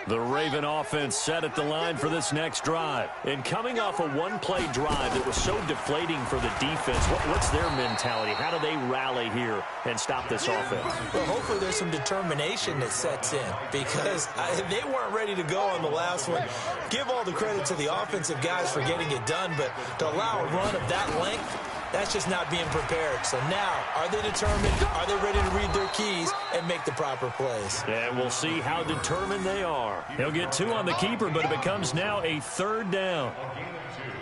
The Raven offense set at the line for this next drive. And coming off a one-play drive that was so deflating for the defense, what's their mentality? How do they rally here and stop this offense? Well, hopefully there's some determination that sets in because they weren't ready to go on the last one. Give all the credit to the offensive guys for getting it done, but to allow a run of that length, that's just not being prepared. So now, are they determined? Are they ready to read their keys and make the proper plays? And we'll see how determined they are. He'll get 2 on the keeper, but it becomes now a 3rd down.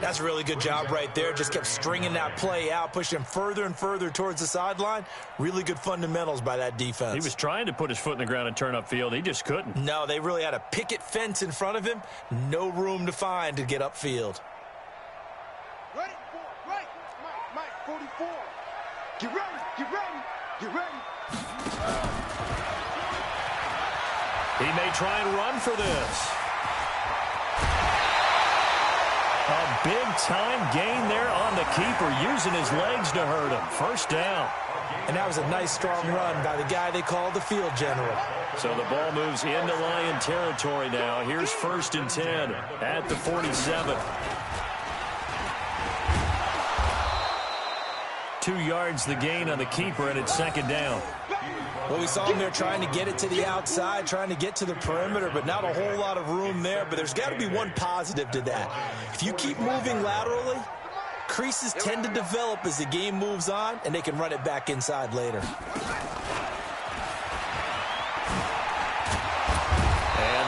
That's a really good job right there. Just kept stringing that play out, pushing him further and further towards the sideline. Really good fundamentals by that defense. He was trying to put his foot in the ground and turn upfield. He just couldn't. No, they really had a picket fence in front of him. No room to find to get upfield. Ready? Right. Mike, 44. Get ready. He may try and run for this. A big-time gain there on the keeper, using his legs to hurt him. 1st down. And that was a nice, strong run by the guy they call the field general. So the ball moves into Lion territory now. Here's 1st and 10 at the 47. 2 yards the gain on the keeper, and it's 2nd down. Well, we saw him there trying to get it to the outside, trying to get to the perimeter, but not a whole lot of room there. But there's got to be one positive to that. If you keep moving laterally, creases tend to develop as the game moves on, and they can run it back inside later. And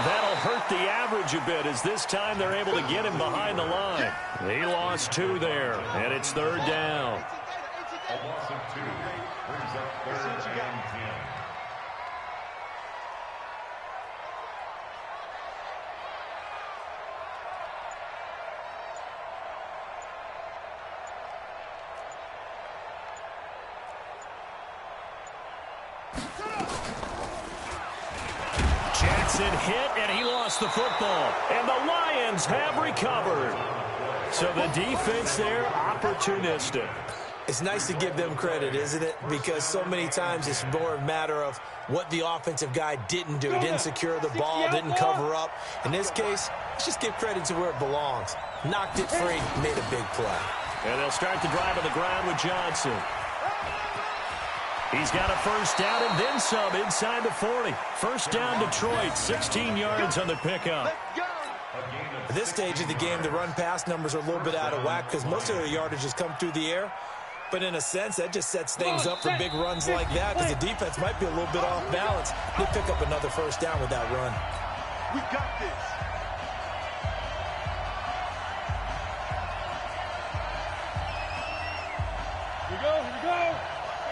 that'll hurt the average a bit, as this time they're able to get him behind the line. He lost 2 there, and it's 3rd down. A loss of 2 brings up 3rd and 10. Jackson hit, and he lost the football. And the Lions have recovered. So the defense there, opportunistic. It's nice to give them credit, isn't it? Because so many times it's more a matter of what the offensive guy didn't do. Didn't secure the ball, didn't cover up. In this case, let's just give credit to where it belongs. Knocked it free, made a big play. And they'll start the drive on the ground with Johnson. He's got a 1st down and then some inside the 40. 1st down Detroit, 16 yards on the pickup. At this stage of the game, the run-pass numbers are a little bit out of whack because most of their yardage has come through the air. But in a sense, that just sets things up for big runs like that because the defense might be a little bit off balance. They pick up another 1st down with that run. We got this. Here we go.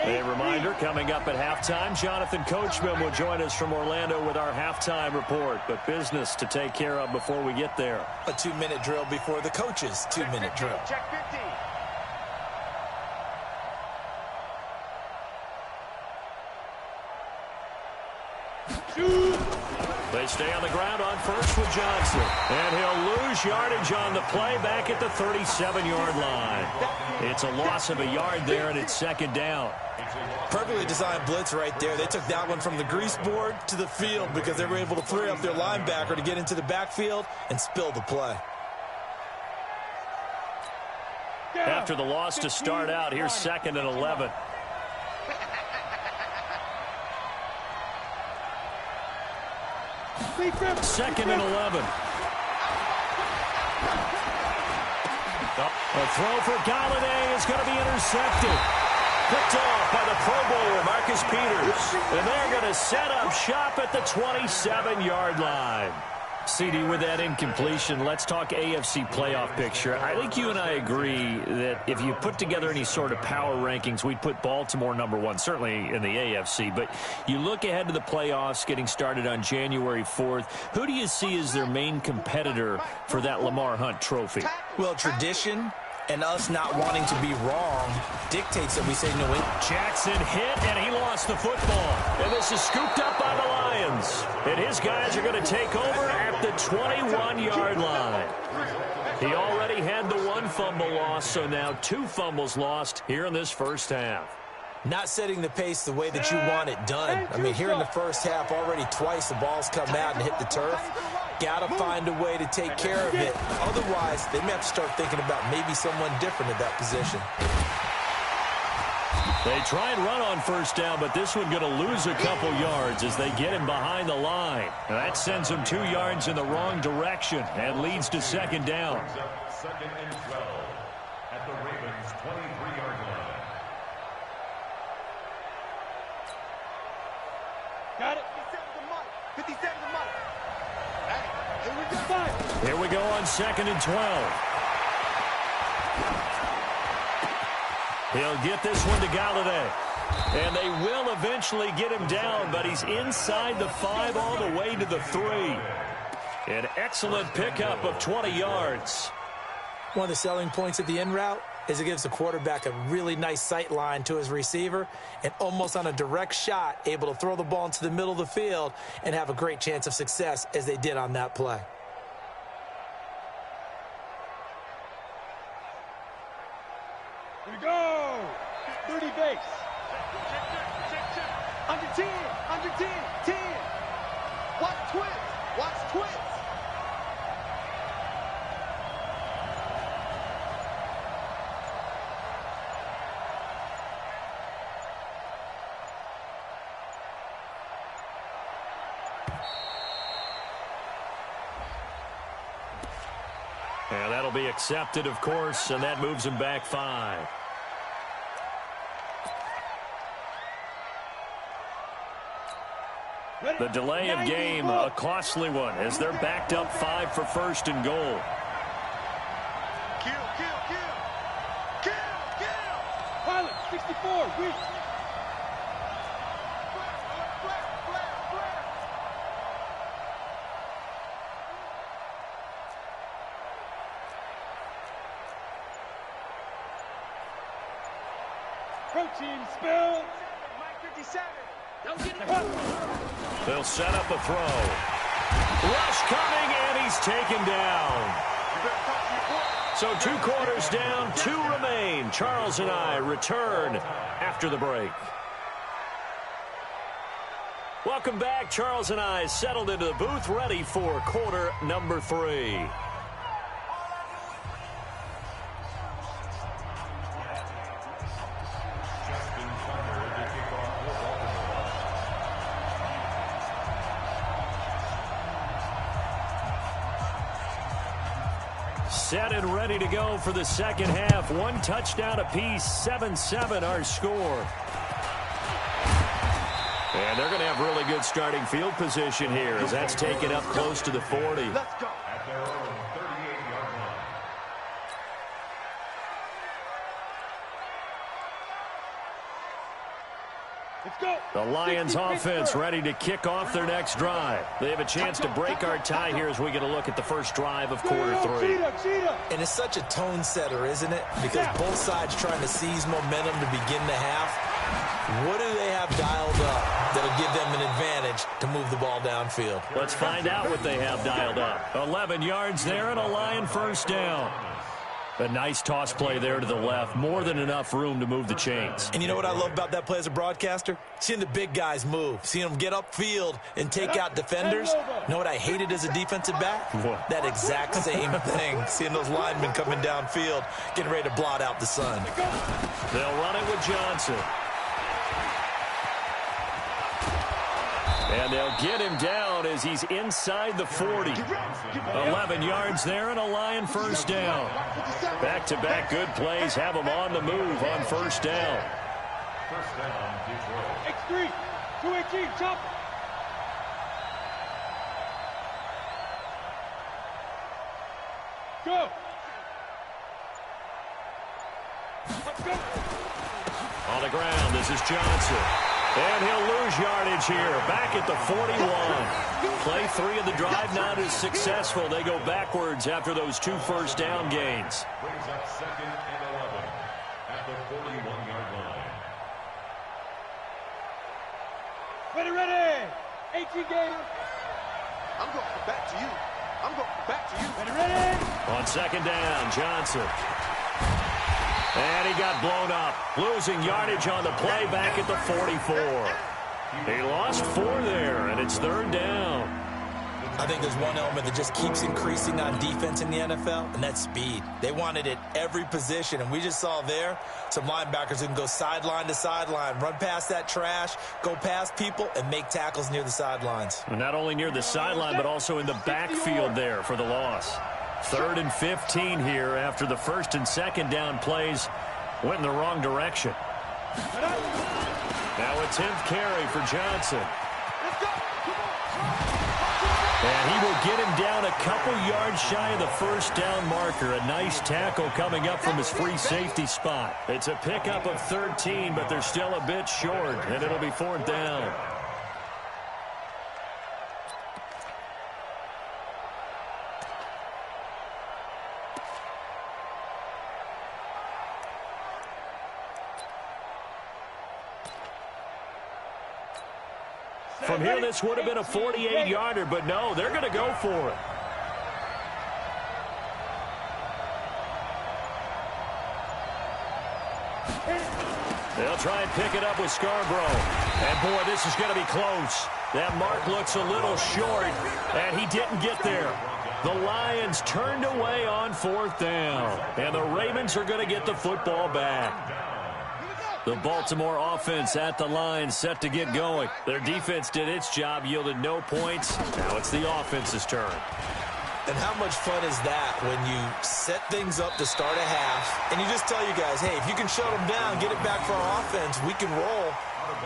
A reminder, coming up at halftime, Jonathan Coachman will join us from Orlando with our halftime report. But business to take care of before we get there. A 2-minute drill before the coach's 2-minute drill. Check 15. They stay on the ground on 1st with Johnson. And he'll lose yardage on the play back at the 37-yard line. It's a loss of a yard there, and it's 2nd down. Perfectly designed blitz right there. They took that one from the grease board to the field because they were able to free up their linebacker to get into the backfield and spill the play. After the loss to start out, here's 2nd and 11. Second and 11. A throw for Galladay is going to be intercepted. Picked off by the Pro Bowler, Marcus Peters. And they're going to set up shop at the 27-yard line. CD, with that incompletion, let's talk AFC playoff picture. I think you and I agree that if you put together any sort of power rankings, we'd put Baltimore #1, certainly in the AFC. But you look ahead to the playoffs getting started on January 4th. Who do you see as their main competitor for that Lamar Hunt trophy? Well, tradition and us not wanting to be wrong dictates that we say no. Jackson hit, and he lost the football. And this is scooped up by the Lions. And his guys are going to take over at the 21-yard line. He already had the 1 fumble loss, so now 2 fumbles lost here in this 1st half. Not setting the pace the way that you want it done. I mean, here in the first half, already twice the ball's come out and hit the turf. Got to find a way to take care of it. Otherwise, they may have to start thinking about maybe someone different at that position. They try and run on first down, but this one going to lose a couple yards as they get him behind the line. Now that sends them 2 yards in the wrong direction and leads to second down. Second and 12 at the Ravens' 23-yard line. Got it. 57 to Mike. Hey, here we go. Here we go on second and 12. He'll get this one to Galladay. And they will eventually get him down, but he's inside the 5 all the way to the 3. An excellent pickup of 20 yards. One of the selling points of the in route is it gives the quarterback a really nice sight line to his receiver and almost on a direct shot able to throw the ball into the middle of the field and have a great chance of success as they did on that play. Here we go. 30 base. Under 10. Under 10. 10. Watch twist. Watch twist. And that'll be accepted, of course, and that moves him back 5. The delay of game, a costly one, as they're backed up 5 for first and goal. Kill, kill, kill. Kill, kill. Pilot, 64, weak. Protein spill. Mike 57. Don't get it. They'll set up a throw. Rush coming, and he's taken down. So 2 quarters down, 2 remain. Charles and I return after the break. Welcome back. Charles and I settled into the booth, ready for quarter number 3. Set and ready to go for the second half. 1 touchdown apiece, 7-7 our score. And they're going to have really good starting field position here as that's taken up close to the 40. Let's go. At their own 38-yard line. Let's go. The Lions offense ready to kick off their next drive. They have a chance to break our tie here as we get a look at the first drive of quarter 3. And it's such a tone setter, isn't it? Because both sides trying to seize momentum to begin the half. What do they have dialed up that'll give them an advantage to move the ball downfield? Let's find out what they have dialed up. 11 yards there and a Lion first down. A nice toss play there to the left. More than enough room to move the chains. And you know what I love about that play as a broadcaster? Seeing the big guys move. Seeing them get upfield and take out defenders. You know what I hated as a defensive back? What? That exact same thing. Seeing those linemen coming downfield, getting ready to blot out the sun. They'll run it with Johnson. And they'll get him down as he's inside the 40. 11 yards there and a Lion first down. Back-to-back good plays have him on the move on first down. First down, Detroit. X3, 218, chop. Go. Let's go. On the ground, this is Johnson. And he'll lose yardage here, back at the 41. Play 3 of the drive not as successful. They go backwards after those 2 first down gains. Brings up second and 11 at the 41-yard line. Ready. 18 Gator. I'm going back to you. I'm going back to you. Ready. On second down, Johnson. And he got blown up, losing yardage on the play back at the 44. He lost 4 there, and it's 3rd down. I think there's one element that just keeps increasing on defense in the NFL, and that's speed. They want it at every position, and we just saw there some linebackers who can go sideline to sideline, run past that trash, go past people, and make tackles near the sidelines. And not only near the sideline, but also in the backfield there for the loss. 3rd and 15 here after the 1st and 2nd down plays went in the wrong direction. Now a 10th carry for Johnson. And he will get him down a couple yards shy of the 1st down marker. A nice tackle coming up from his free safety spot. It's a pickup of 13, but they're still a bit short, and it'll be 4th down. From here, this would have been a 48-yarder, but no, they're going to go for it. They'll try and pick it up with Scarborough. And, boy, this is going to be close. That mark looks a little short, and he didn't get there. The Lions turned away on 4th down, and the Ravens are going to get the football back. The Baltimore offense at the line set to get going. Their defense did its job, yielded no points. Now it's the offense's turn. And how much fun is that when you set things up to start a half, and you just tell you guys, hey, if you can shut them down, get it back for our offense, we can roll.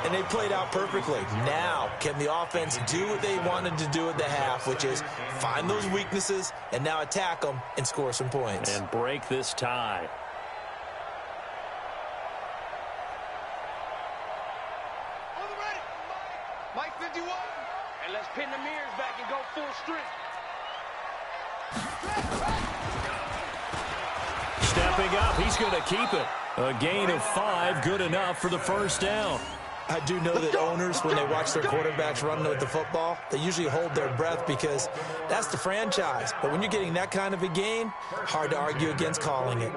And they played out perfectly. Now, can the offense do what they wanted to do at the half, which is find those weaknesses and now attack them and score some points. And break this tie. Mike 51. And let's pin the mirrors back and go full strength. Stepping up, he's going to keep it. A gain of 5, good enough for the 1st down. I do know that owners, when they watch their quarterbacks run with the football, they usually hold their breath because that's the franchise. But when you're getting that kind of a gain, hard to argue against calling it.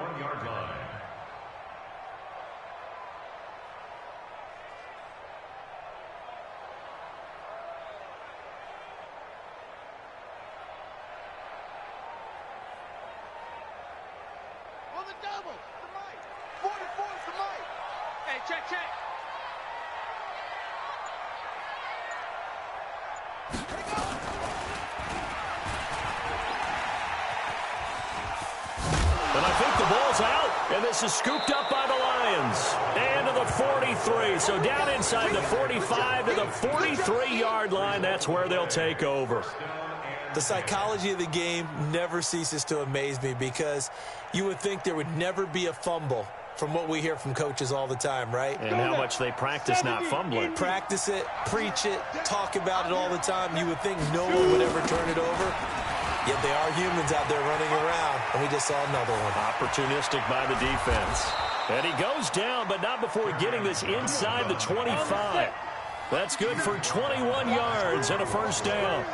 This is scooped up by the Lions. And to the 43. So down inside the 45 to the 43-yard line. That's where they'll take over. The psychology of the game never ceases to amaze me because you would think there would never be a fumble from what we hear from coaches all the time, right? And how much they practice not fumbling. Practice it, preach it, talk about it all the time. You would think no one would ever turn it over. Yet they are humans out there running around, and we just saw another one. Opportunistic by the defense. And he goes down, but not before getting this inside the 25. That's good for 21 yards and a 1st down.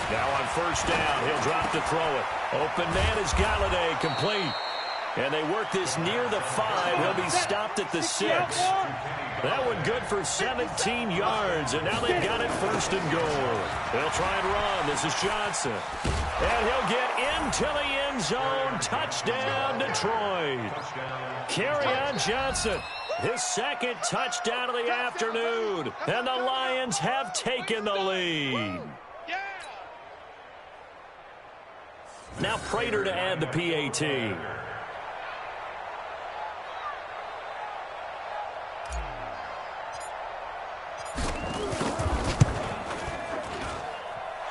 Now on 1st down, he'll drop to throw it. Open man is Galladay, complete. And they work this near the 5. He'll be stopped at the 6. That one good for 17 yards, and now they've got it 1st and goal. They'll try and run. This is Johnson. And he'll get into the end zone. Touchdown, Detroit. Kerryon Johnson, his 2nd touchdown of the afternoon. And the Lions have taken the lead. Now Prater to add the PAT.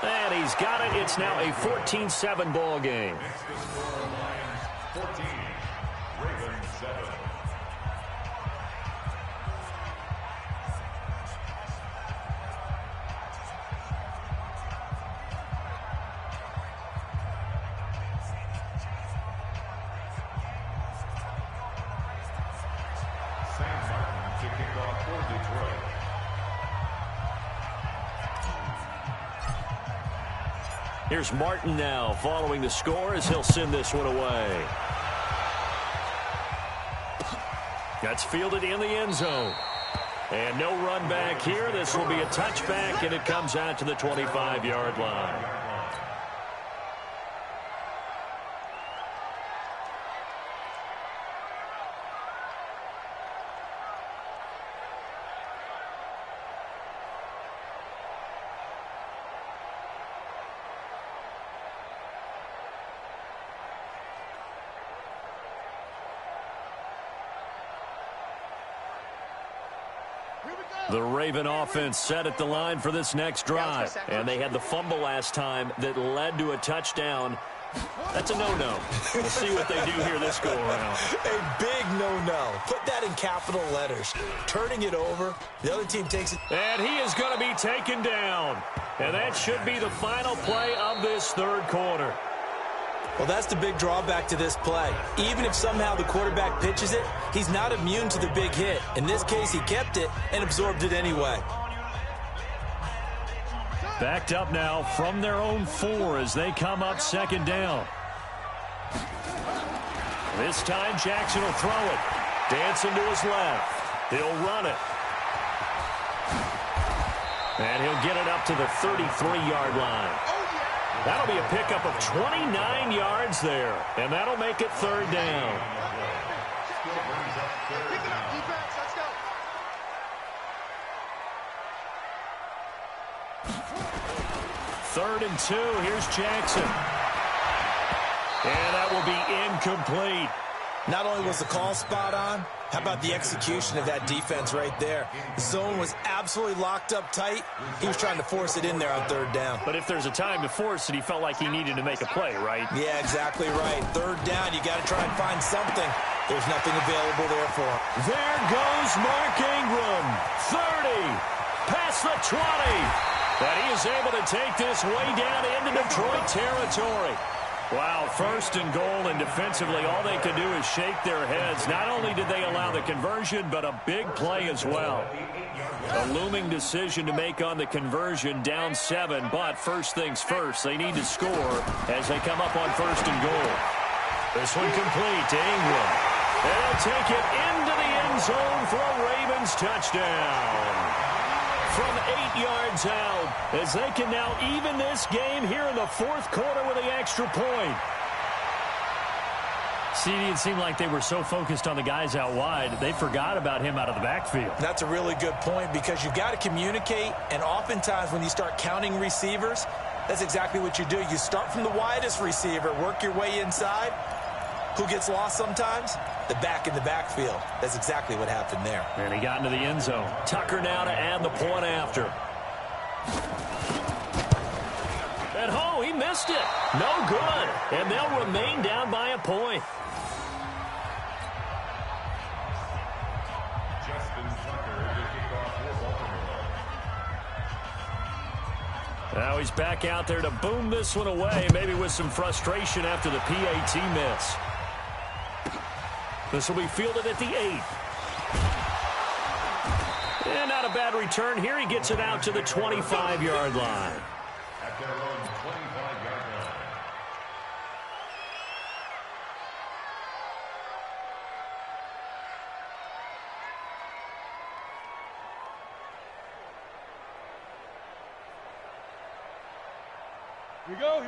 And he's got it. It's now a 14-7 ball game. 14, Ravens 7. Sam Martin to kick off for Detroit. Here's Martin now following the score as he'll send this one away. That's fielded in the end zone. And no run back here. This will be a touchback, and it comes out to the 25-yard line. The Raven offense set at the line for this next drive. And they had the fumble last time that led to a touchdown. That's a no-no. We'll see what they do here this go-around. A big no-no. Put that in capital letters. Turning it over. The other team takes it. And he is going to be taken down. And that should be the final play of this third quarter. Well, that's the big drawback to this play. Even if somehow the quarterback pitches it, he's not immune to the big hit. In this case, he kept it and absorbed it anyway. Backed up now from their own 4 as they come up second down. This time, Jackson will throw it. Dancing to his left. He'll run it. And he'll get it up to the 33-yard line. That'll be a pickup of 29 yards there, and that'll make it third down. Third and 2, here's Jackson. And that will be incomplete. Not only was the call spot on, how about the execution of that defense right there? The zone was absolutely locked up tight. He was trying to force it in there on third down. But if there's a time to force it, he felt like he needed to make a play, right? Yeah, exactly right. Third down, you got to try and find something. There's nothing available there for him. There goes Mark Ingram. 30. Past the 20. And he is able to take this way down into Detroit territory. Wow, first and goal, and defensively all they could do is shake their heads. Not only did they allow the conversion, but a big play as well. A looming decision to make on the conversion, down 7, but first things first, they need to score as they come up on first and goal. This one complete to Ingram. And they'll take it into the end zone for a Ravens touchdown. From 8 yards out, as they can now even this game here in the fourth quarter with the extra point. CD, it seemed like they were so focused on the guys out wide, they forgot about him out of the backfield. That's a really good point because you've got to communicate, and oftentimes when you start counting receivers, that's exactly what you do. You start from the widest receiver, work your way inside. Who gets lost sometimes? The back in the backfield. That's exactly what happened there. And he got into the end zone. Tucker now to add the point after. And oh, he missed it. No good. And they'll remain down by a point. Now he's back out there to boom this one away, maybe with some frustration after the PAT miss. This will be fielded at the 8. And not a bad return here. He gets it out to the 25-yard line. At their own 25-yard line.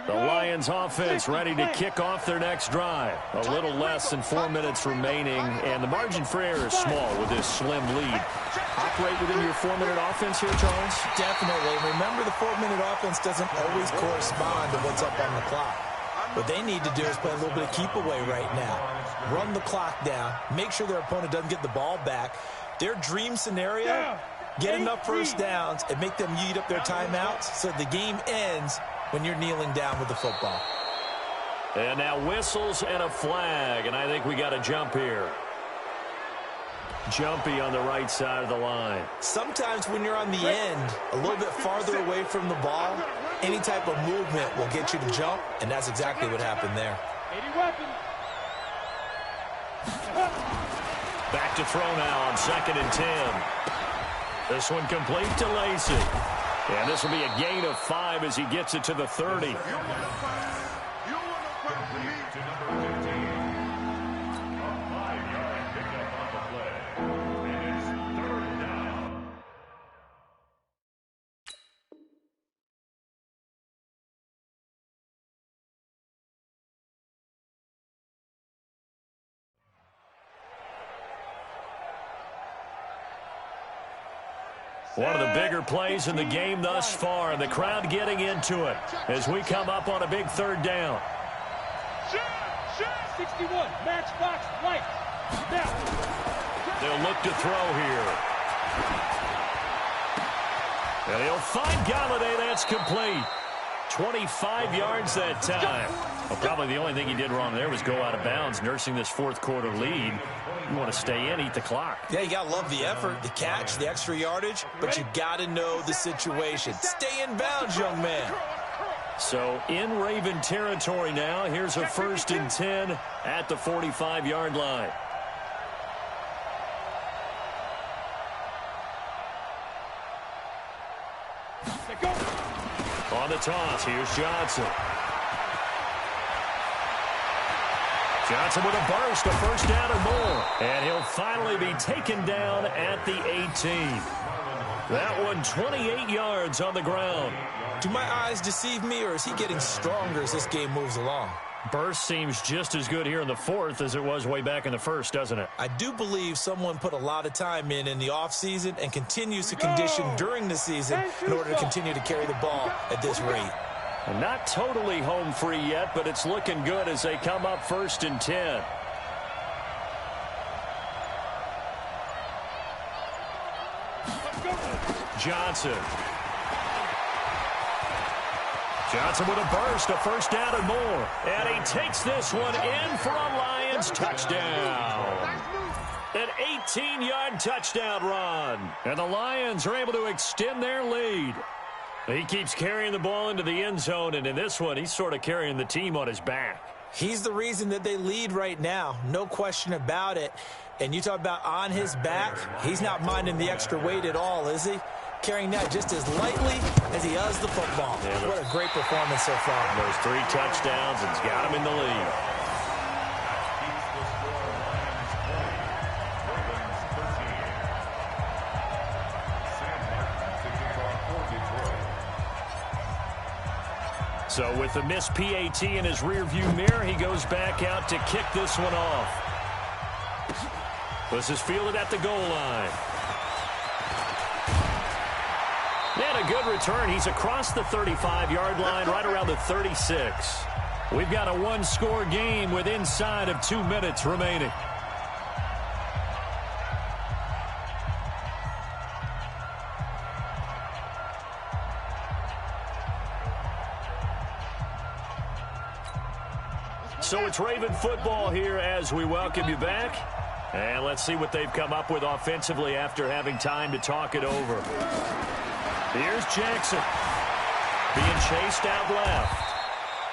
The Lions offense ready to kick off their next drive. A little less than 4 minutes remaining, and the margin for error is small with this slim lead. Operate within your 4-minute offense here, Charles? Definitely. Remember, the 4-minute offense doesn't always correspond to what's up on the clock. What they need to do is play a little bit of keep away right now. Run the clock down. Make sure their opponent doesn't get the ball back. Their dream scenario, get enough first downs and make them eat up their timeouts so the game ends when you're kneeling down with the football. And now whistles and a flag, and I think we got a jump here. Jumpy on the right side of the line. Sometimes when you're on the end, a little bit farther away from the ball, any type of movement will get you to jump, and that's exactly what happened there. Back to throw now on 2nd and 10. This one complete to Lacey. And this will be a gain of 5 as he gets it to the 30. To number 15. A 5-yard pickup on the play. And it's 3rd down. One of the bigger plays in the game thus far, and the crowd getting into it as we come up on a big 3rd down. 61, matchbox, right. Now. They'll look to throw here. And he'll find Galladay. That's complete. 25 yards that time. Well, probably the only thing he did wrong there was go out of bounds, nursing this 4th quarter lead. You want to stay in, eat the clock. Yeah, you got to love the effort, the catch, the extra yardage, but you got to know the situation. Stay in bounds, young man. So in Raven territory now. Here's a 1st and 10 at the 45-yard line. On the toss, here's Johnson. Johnson with a burst, a 1st down or more. And he'll finally be taken down at the 18. That one 28 yards on the ground. Do my eyes deceive me, or is he getting stronger as this game moves along? Burst seems just as good here in the 4th as it was way back in the 1st, doesn't it? I do believe someone put a lot of time in the offseason and continues to condition during the season in order to continue to carry the ball at this rate. Not totally home free yet, but it's looking good as they come up 1st and 10. Johnson. Johnson with a burst, a 1st down and more. And he takes this one in for a Lions touchdown. An 18-yard touchdown run. And the Lions are able to extend their lead. He keeps carrying the ball into the end zone, and in this one, he's sort of carrying the team on his back. He's the reason that they lead right now, no question about it. And you talk about on his back, he's not minding the extra weight at all, is he? Carrying that just as lightly as he does the football. Yeah, what a great performance so far. Those 3 touchdowns, and it's got him in the lead. So with the missed PAT in his rearview mirror, he goes back out to kick this one off. This is fielded at the goal line. And a good return. He's across the 35-yard line, right around the 36. We've got a 1-score game with inside of 2 minutes remaining. So it's Raven football here as we welcome you back. And let's see what they've come up with offensively after having time to talk it over. Here's Jackson being chased out left.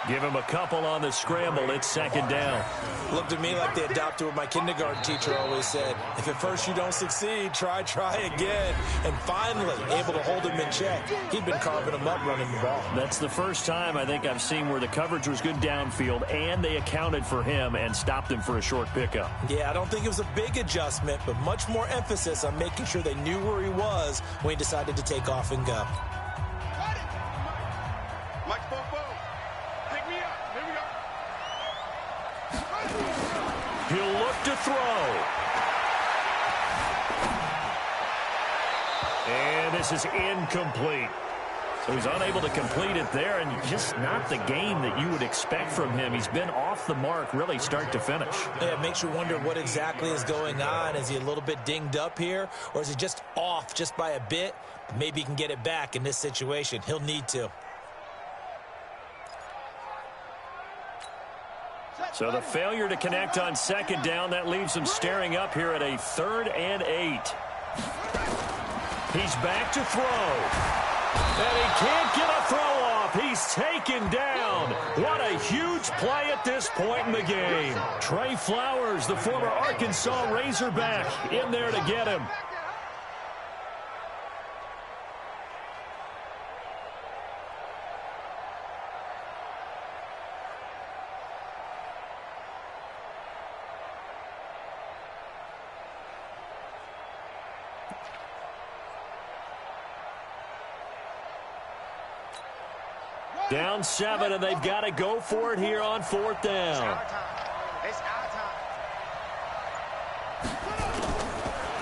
Give him a couple on the scramble. It's 2nd down. Looked to me like they adopted what my kindergarten teacher always said. If at first you don't succeed, try again. And finally, able to hold him in check. He'd been carving him up running the ball. That's the first time I think I've seen where the coverage was good downfield and they accounted for him and stopped him for a short pickup. Yeah, I don't think it was a big adjustment, but much more emphasis on making sure they knew where he was when he decided to take off and go. Mike, boom. Pick me up. Here we go. He'll look to throw. And this is incomplete. So he's unable to complete it there, and just not the game that you would expect from him. He's been off the mark really start to finish. Yeah, it makes you wonder what exactly is going on. Is he a little bit dinged up here, or is he just off just by a bit? Maybe he can get it back in this situation. He'll need to. So the failure to connect on 2nd down, that leaves him staring up here at a 3rd and 8. He's back to throw. And he can't get a throw off. He's taken down. What a huge play at this point in the game. Trey Flowers, the former Arkansas Razorback, in there to get him. Down 7, and they've got to go for it here on 4th down. It's our time.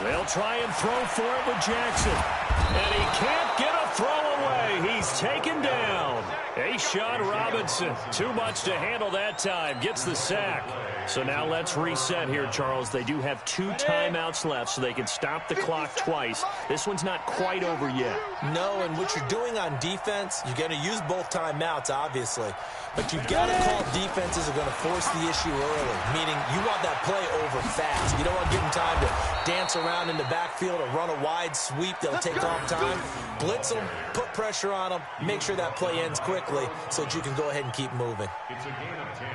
They'll try and throw for it with Jackson. And he can't get a throw away. He's taken down. A'Shawn Robinson, too much to handle that time, gets the sack. So now let's reset here, Charles. They do have 2 timeouts left, so they can stop the clock twice. This one's not quite over yet. No, and what you're doing on defense, you're going to use both timeouts, obviously. But you've got to call defenses are going to force the issue early, meaning you want that play over fast. You don't want to give them time to dance around in the backfield or run a wide sweep. They'll take off time. Blitz them, put pressure on them, make sure that play ends quickly so that you can go ahead and keep moving. It's a gain of 10.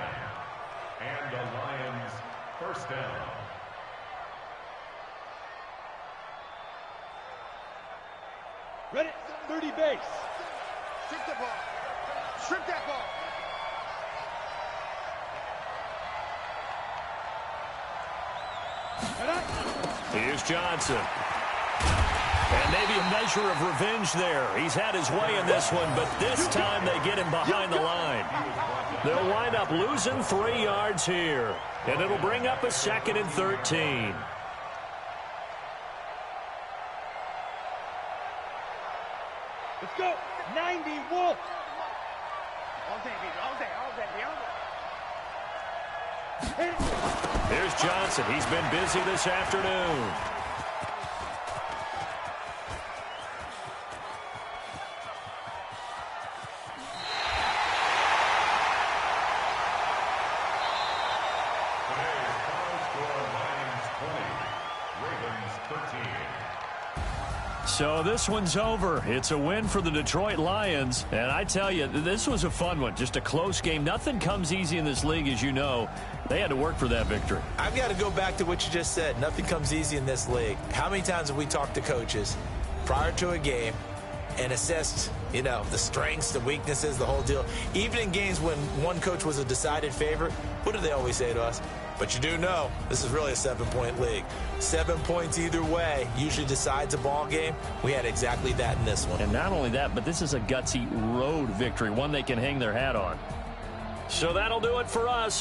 And the Lions, first down. Ready? 30 base. Strip the ball. Strip that ball. Here's Johnson. And maybe a measure of revenge there. He's had his way in this one, but this time they get him behind the line. They'll wind up losing 3 yards here, and it'll bring up a 2nd and 13. Let's go. 90, Wolf. All day, baby. All day, all day, all day. Hit it. Here's Johnson. He's been busy this afternoon. So this one's over. It's a win for the Detroit Lions. And I tell you, this was a fun one. Just a close game. Nothing comes easy in this league, as you know. They had to work for that victory. I've got to go back to what you just said. Nothing comes easy in this league. How many times have we talked to coaches prior to a game and assessed, the strengths, the weaknesses, the whole deal? Even in games when one coach was a decided favorite, what do they always say to us? But you do know this is really a 7-point league. 7 points either way usually decides a ball game. We had exactly that in this one. And not only that, but this is a gutsy road victory, one they can hang their hat on. So that'll do it for us.